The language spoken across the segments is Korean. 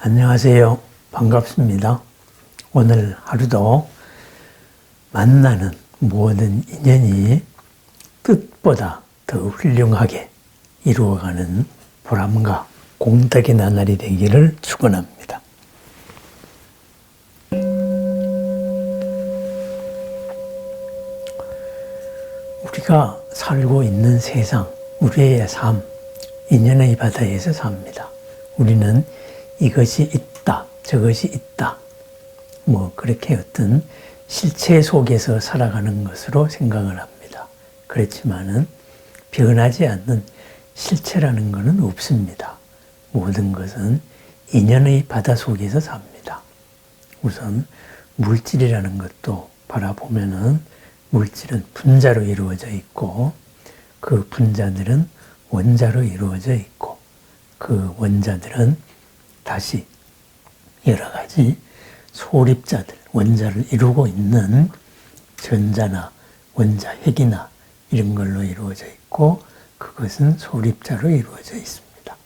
안녕하세요. 반갑습니다. 오늘 하루도 만나는 모든 인연이 뜻보다 더 훌륭하게 이루어가는 보람과 공덕의 나날이 되기를 축원합니다. 우리가 살고 있는 세상, 우리의 삶, 인연의 바다에서 삽니다. 우리는 이것이 있다, 저것이 있다, 그렇게 어떤 실체 속에서 살아가는 것으로 생각을 합니다. 그렇지만은 변하지 않는 실체라는 것은 없습니다. 모든 것은 인연의 바다 속에서 삽니다. 우선 물질이라는 것도 바라보면은 물질은 분자로 이루어져 있고 그 분자들은 원자로 이루어져 있고 그 원자들은 다시 여러 가지 소립자들, 원자를 이루고 있는 전자나 원자, 핵이나 이런 걸로 이루어져 있고 그것은 소립자로 이루어져 있습니다.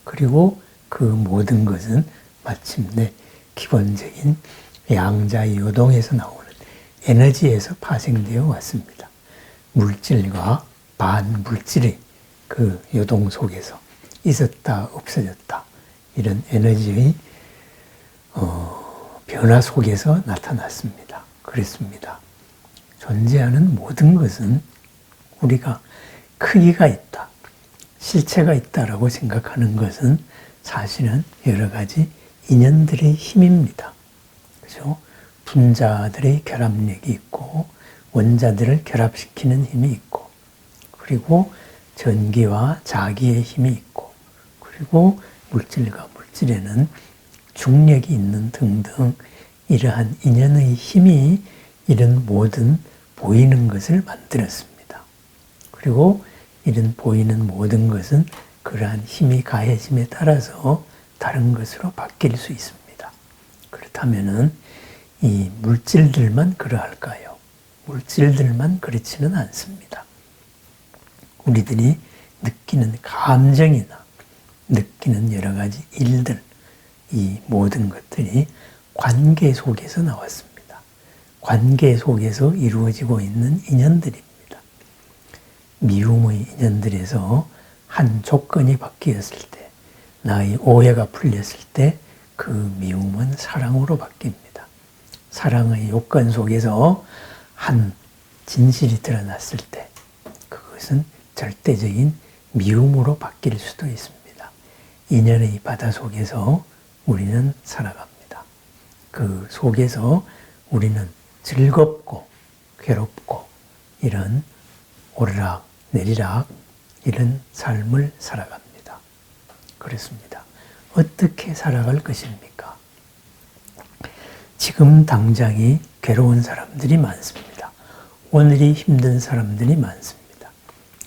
그리고 그 모든 것은 마침내 기본적인 양자 요동에서 나오는 에너지에서 파생되어 왔습니다. 물질과 반물질의 그 요동 속에서 있었다 없어졌다 이런 에너지의 변화 속에서 나타났습니다. 그랬습니다. 존재하는 모든 것은 우리가 크기가 있다, 실체가 있다라고 생각하는 것은 사실은 여러 가지 인연들의 힘입니다. 그죠? 분자들의 결합력이 있고 원자들을 결합시키는 힘이 있고 그리고 전기와 자기의 힘이 있고 그리고 물질과 물질에는 중력이 있는 등등 이러한 인연의 힘이 이런 모든 보이는 것을 만들었습니다. 그리고 이런 보이는 모든 것은 그러한 힘이 가해짐에 따라서 다른 것으로 바뀔 수 있습니다. 그렇다면은 이 물질들만 그러할까요? 물질들만 그렇지는 않습니다. 우리들이 느끼는 감정이나 느끼는 여러 가지 일들, 이 모든 것들이 관계 속에서 나왔습니다. 관계 속에서 이루어지고 있는 인연들입니다. 미움의 인연들에서 한 조건이 바뀌었을 때, 나의 오해가 풀렸을 때 그 미움은 사랑으로 바뀝니다. 사랑의 요건 속에서 한 진실이 드러났을 때 그것은 절대적인 미움으로 바뀔 수도 있습니다. 인연의 바다 속에서 우리는 살아갑니다. 그 속에서 우리는 즐겁고 괴롭고 이런 오르락 내리락 이런 삶을 살아갑니다. 그렇습니다. 어떻게 살아갈 것입니까? 지금 당장이 괴로운 사람들이 많습니다. 오늘이 힘든 사람들이 많습니다.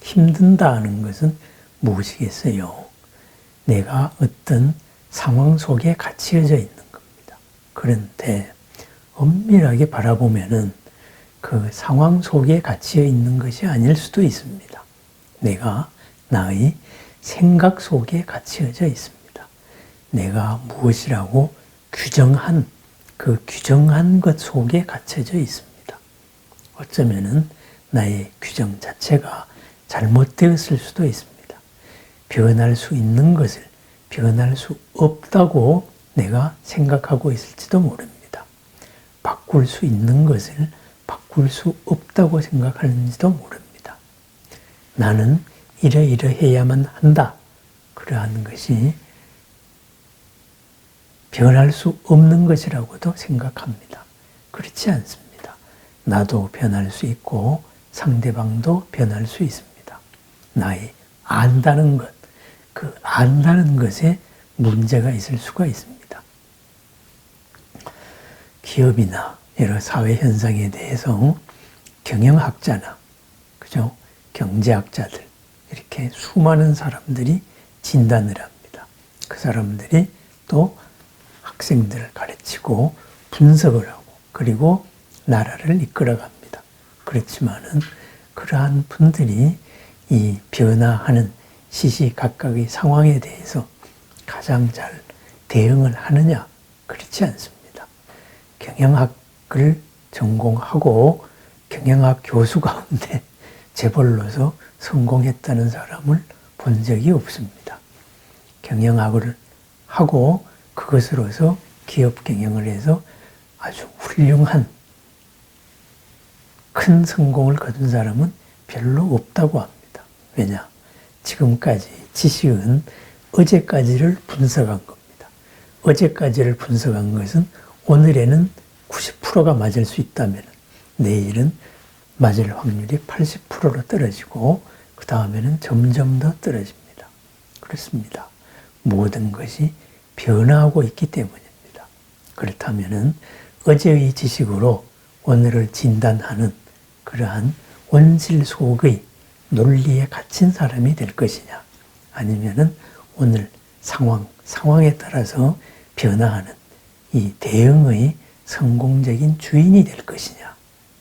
힘든다 하는 것은 무엇이겠어요? 내가 어떤 상황 속에 갇혀져 있는 겁니다. 그런데 엄밀하게 바라보면은 그 상황 속에 갇혀 있는 것이 아닐 수도 있습니다. 내가 나의 생각 속에 갇혀져 있습니다. 내가 무엇이라고 규정한 그 규정한 것 속에 갇혀져 있습니다. 어쩌면은 나의 규정 자체가 잘못되었을 수도 있습니다. 변할 수 있는 것을 변할 수 없다고 내가 생각하고 있을지도 모릅니다. 바꿀 수 있는 것을 바꿀 수 없다고 생각하는지도 모릅니다. 나는 이러이러해야만 한다. 그러한 것이 변할 수 없는 것이라고도 생각합니다. 그렇지 않습니다. 나도 변할 수 있고 상대방도 변할 수 있습니다. 나의 안다는 것, 그 안다는 것에 문제가 있을 수가 있습니다. 기업이나 여러 사회 현상에 대해서 경영학자나 그죠? 경제학자들 이렇게 수많은 사람들이 진단을 합니다. 그 사람들이 또 학생들을 가르치고 분석을 하고 그리고 나라를 이끌어갑니다. 그렇지만은 그러한 분들이 이 변화하는 시시각각의 상황에 대해서 가장 잘 대응을 하느냐? 그렇지 않습니다. 경영학을 전공하고 경영학 교수 가운데 재벌로서 성공했다는 사람을 본 적이 없습니다. 경영학을 하고 그것으로서 기업 경영을 해서 아주 훌륭한 큰 성공을 거둔 사람은 별로 없다고 합니다. 왜냐? 지금까지 지식은 어제까지를 분석한 겁니다. 어제까지를 분석한 것은 오늘에는 90%가 맞을 수 있다면 내일은 맞을 확률이 80%로 떨어지고 그 다음에는 점점 더 떨어집니다. 그렇습니다. 모든 것이 변화하고 있기 때문입니다. 그렇다면 어제의 지식으로 오늘을 진단하는 그러한 원실 속의 논리에 갇힌 사람이 될 것이냐, 아니면은 오늘 상황에 따라서 변화하는 이 대응의 성공적인 주인이 될 것이냐,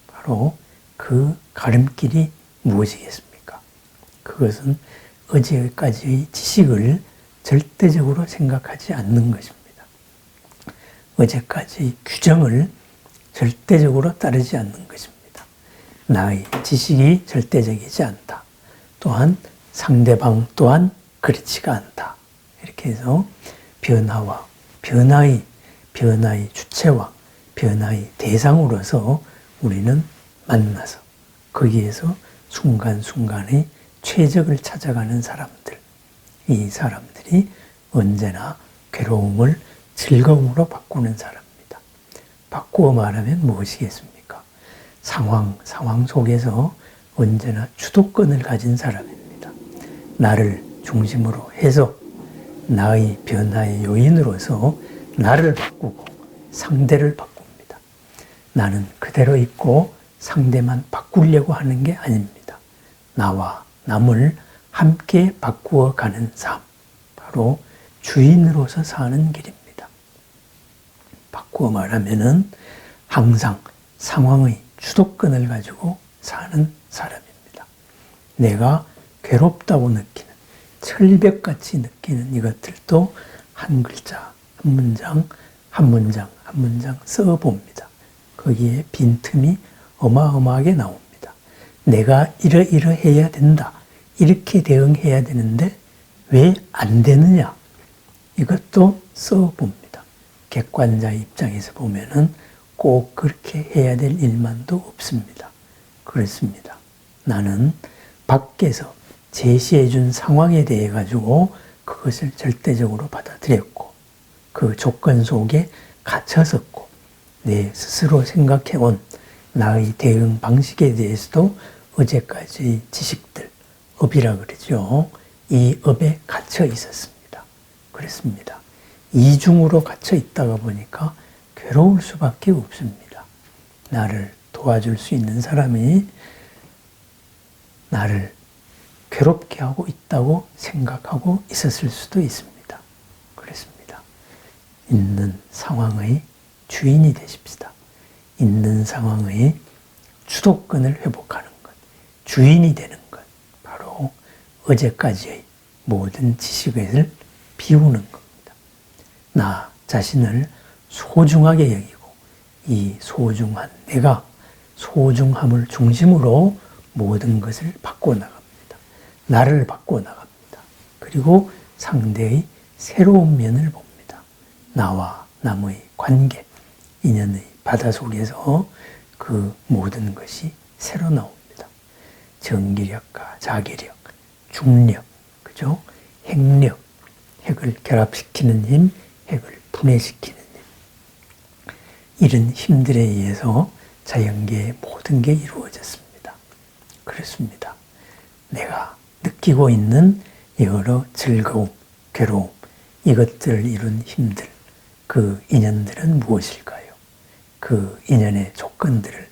바로 그 가름길이 무엇이겠습니까? 그것은 어제까지의 지식을 절대적으로 생각하지 않는 것입니다. 어제까지의 규정을 절대적으로 따르지 않는 것입니다. 나의 지식이 절대적이지 않다. 또한 상대방 또한 그렇지가 않다. 이렇게 해서 변화와 변화의 주체와 변화의 대상으로서 우리는 만나서 거기에서 순간순간의 최적을 찾아가는 사람들, 이 사람들이 언제나 괴로움을 즐거움으로 바꾸는 사람입니다. 바꾸어 말하면 무엇이겠습니까? 상황 속에서 언제나 주도권을 가진 사람입니다. 나를 중심으로 해서 나의 변화의 요인으로서 나를 바꾸고 상대를 바꿉니다. 나는 그대로 있고 상대만 바꾸려고 하는 게 아닙니다. 나와 남을 함께 바꾸어 가는 삶, 바로 주인으로서 사는 길입니다. 바꾸어 말하면은 항상 상황의 주도권을 가지고 사는 사람입니다. 내가 괴롭다고 느끼는, 철벽같이 느끼는 이것들도 한 글자, 한 문장 써봅니다. 거기에 빈틈이 어마어마하게 나옵니다. 내가 이러해야 된다. 이렇게 대응해야 되는데 왜 안 되느냐? 이것도 써봅니다. 객관자의 입장에서 보면은 꼭 그렇게 해야 될 일만도 없습니다. 그렇습니다. 나는 밖에서 제시해 준 상황에 대해 가지고 그것을 절대적으로 받아들였고 그 조건 속에 갇혔었고 내 스스로 생각해온 나의 대응 방식에 대해서도 어제까지의 지식들, 업이라 그러죠. 이 업에 갇혀 있었습니다. 그렇습니다. 이중으로 갇혀 있다가 보니까 괴로울 수밖에 없습니다. 나를 도와줄 수 있는 사람이 나를 괴롭게 하고 있다고 생각하고 있었을 수도 있습니다. 그렇습니다. 있는 상황의 주인이 되십시다. 있는 상황의 주도권을 회복하는 것, 주인이 되는 것, 바로 어제까지의 모든 지식을 비우는 겁니다. 나 자신을 소중하게 여기고 이 소중한 내가 소중함을 중심으로 모든 것을 바꿔나갑니다. 나를 바꿔나갑니다. 그리고 상대의 새로운 면을 봅니다. 나와 남의 관계, 인연의 바다 속에서 그 모든 것이 새로 나옵니다. 정기력과 자기력, 중력, 그죠? 핵력, 핵을 결합시키는 힘, 핵을 분해시키는 힘. 이런 힘들에 의해서 자연계의 모든 게 이루어졌습니다. 그렇습니다. 내가 느끼고 있는 여러 즐거움, 괴로움, 이것들을 이룬 힘들, 그 인연들은 무엇일까요? 그 인연의 조건들을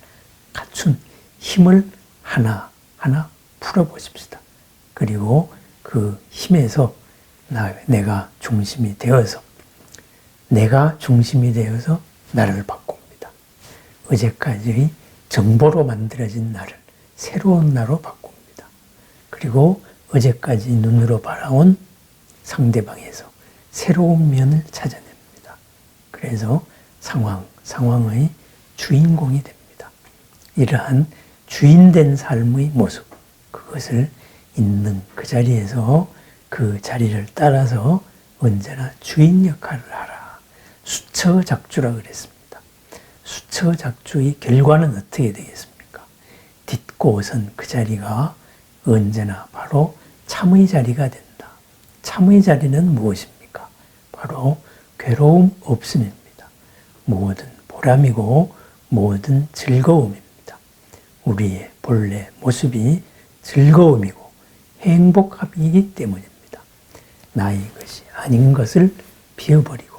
갖춘 힘을 하나하나 풀어보십시다. 그리고 그 힘에서 내가 중심이 되어서 나를 바꿉니다. 어제까지의 정보로 만들어진 나를 새로운 나로 바꿉니다. 그리고 어제까지 눈으로 바라온 상대방에서 새로운 면을 찾아냅니다. 그래서 상황의 주인공이 됩니다. 이러한 주인된 삶의 모습, 그것을 있는 그 자리에서 그 자리를 따라서 언제나 주인 역할을 하라. 수처작주라 그랬습니다. 수처작주의 결과는 어떻게 되겠습니까? 딛고 선 그 자리가 언제나 바로 참의 자리가 된다. 참의 자리는 무엇입니까? 바로 괴로움 없음입니다. 모든 보람이고 모든 즐거움입니다. 우리의 본래 모습이 즐거움이고 행복함이기 때문입니다. 나의 것이 아닌 것을 비워버리고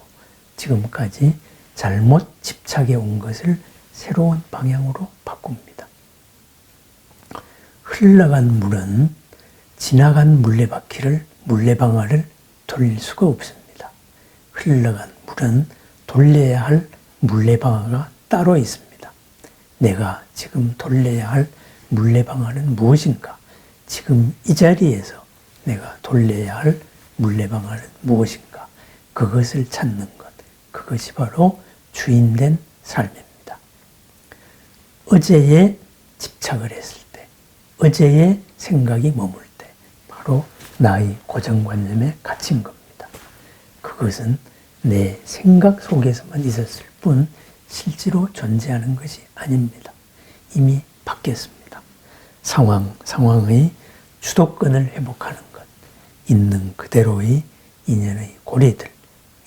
지금까지 잘못 집착해 온 것을 새로운 방향으로 바꿉니다. 흘러간 물은 지나간 물레방아를 돌릴 수가 없습니다. 흘러간 물은 돌려야 할 물레방아가 따로 있습니다. 내가 지금 돌려야 할 물레방아는 무엇인가? 지금 이 자리에서 내가 돌려야 할 물레방아는 무엇인가? 그것을 찾는 것, 그것이 바로 주인된 삶입니다. 어제에 집착을 했을 때, 어제의 생각이 머물 때 바로 나의 고정관념에 갇힌 겁니다. 그것은 내 생각 속에서만 있었을 뿐 실제로 존재하는 것이 아닙니다. 이미 바뀌었습니다. 상황의 주도권을 회복하는 것, 있는 그대로의 인연의 고리들,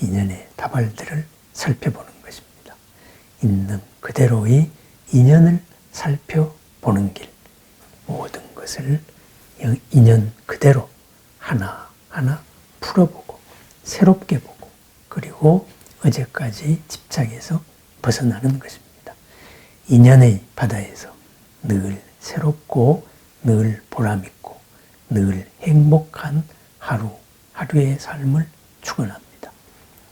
인연의 다발들을 살펴보는 것입니다. 있는 그대로의 인연을 살펴보는 길, 모든 것을 인연 그대로 하나하나 풀어보고 새롭게 보고 그리고 어제까지 집착해서 벗어나는 것입니다. 인연의 바다에서 늘 새롭고 늘 보람있고 늘 행복한 하루의 삶을 축원합니다.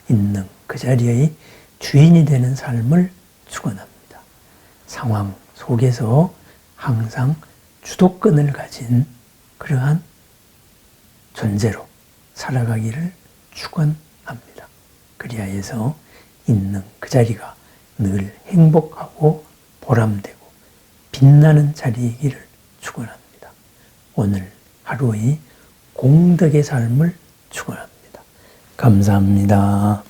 있는 그 자리의 주인이 되는 삶을 축원합니다. 상황 속에서 항상 주도권을 가진 그러한 존재로 살아가기를 축원합니다. 그리하여서 있는 그 자리가 늘 행복하고 보람되고 빛나는 자리이기를 축원합니다. 오늘 하루의 공덕의 삶을 축원합니다. 감사합니다.